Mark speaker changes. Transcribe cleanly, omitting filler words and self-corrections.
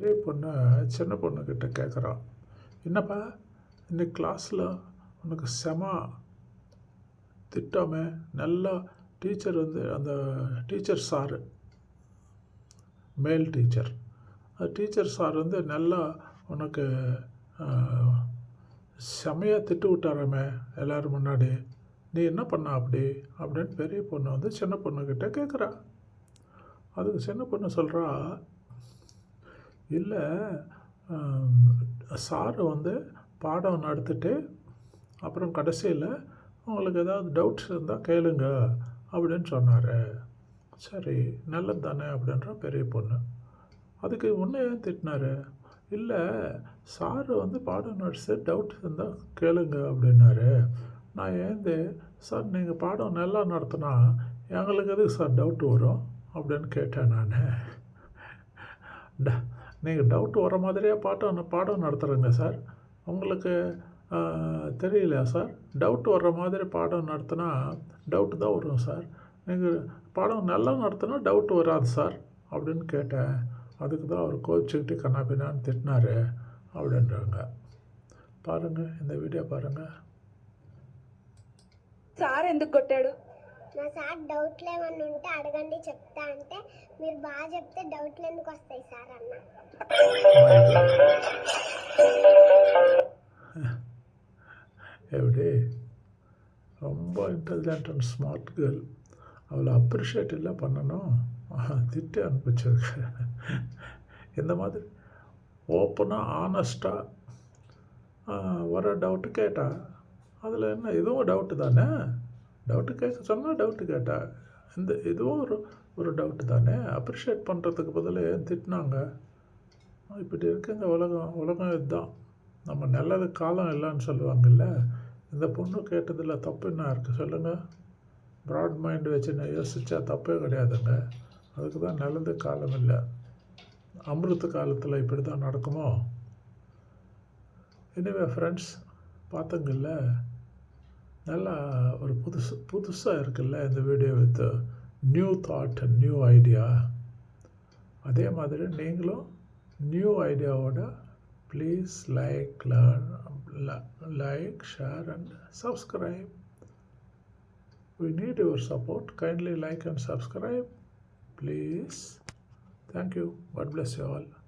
Speaker 1: பெரிய பொண்ணு சின்ன பொண்ணுக்கிட்ட கேட்குறான், என்னப்பா இன்னைக்கு கிளாஸில் உனக்கு திட்டாமே நல்லா டீச்சர் வந்து அந்த டீச்சர் சாரு மேல் டீச்சர் டீச்சர் சார் வந்து நல்லா உனக்கு செமையாக திட்டு விட்டாராமே எல்லோரும் முன்னாடி, நீ என்ன பண்ண அப்படின்னு பெரிய பொண்ணு வந்து சின்ன பொண்ணுக்கிட்ட கேட்குறா. அதுக்கு சின்ன பொண்ணு சொல்கிறா, இல்லை சாரு வந்து பாடம் நடத்திட்டு அப்புறம் கடைசியில் உங்களுக்கு ஏதாவது டவுட்ஸ் இருந்தால் கேளுங்க அப்படின்னு சொன்னார். சரி நல்லது தானே அப்படின்ற பெரிய பொண்ணு. அதுக்கு முன்னே ஏன் திட்டினாரு? இல்லை சாரு வந்து பாடம் நடிச்சு டவுட் இருந்தால் கேளுங்க அப்படின்னாரு. நான் ஏந்து சார் நீங்கள் பாடம் நல்லா நடத்தினா எங்களுக்கு எதுக்கு சார் டவுட் வரும் அப்படின்னு கேட்டேன் நான். நீங்கள் டவுட் வர மாதிரியே பாடம் நடத்துகிறேங்க சார், உங்களுக்கு தெரியலையா சார்? டவுட் வர்ற மாதிரி பாடம் நடத்தினா டவுட்டு தான் வரும் சார், நீங்கள் பாடம் நல்லா நடத்தினா டவுட் வராது சார் அப்படின்னு கேட்டேன். அதுக்கு தான் அவர் கோச்சிக்கிட்டு கண்ணாபின்னான்னு திட்டினார் அப்படின்றாங்க. పారంగా இந்த వీడియో పారంగా.
Speaker 2: సార్ ఎందుకు కొట్టాడు?
Speaker 3: నా సార్ డౌట్లు ఏమన్నా ఉంటే అడగండి చెప్తా అంటే మీరు బాగా చెప్తే డౌట్లు ఎందుకు వస్తాయి సార్ అన్న.
Speaker 1: எப்படி ரொம்ப இன்டெலிஜென்ட் அண்ட் ஸ்மார்ட் கேர்ள், அவளை அப்ரிஷியேட் இல்லை பண்ணணும், திட்டு அனுப்பிச்சிருக்கு. இந்த மாதிரி ஓப்பனாக ஆனஸ்ட்டாக வர டவுட்டு கேட்டா அதில் என்ன, இதுவும் டவுட்டு தானே, டவுட்டு கேட்க சொன்னால் டவுட்டு கேட்டா இதுவும் ஒரு டவுட்டு தானே. அப்ரிஷியேட் பண்ணுறதுக்கு பதில் ஏன் திட்டினாங்க? இப்படி இருக்குங்க உலகம் இதுதான். நம்ம நல்லது காலம் இல்லைன்னு சொல்லுவாங்கல்ல, இந்த பொண்ணு கேட்டதில் தப்பு என்ன இருக்குது சொல்லுங்கள்? ப்ராட் மைண்ட் வச்சு நான் யோசித்தா தப்பே கிடையாதுங்க. அதுக்கு தான் நல்லது காலம் இல்லை. அமிர்த காலத்தில் இப்படி தான் நடக்குமோ? எனிவே ஃப்ரெண்ட்ஸ், பார்த்தங்கல்ல, நல்லா ஒரு புதுசாக இருக்குல்ல இந்த video with new thought and new idea. அதே மாதிரி நீங்களும் நியூ ஐடியாவோட please like, share and subscribe. We need your support. Kindly like and subscribe, please. Thank you. God bless you all.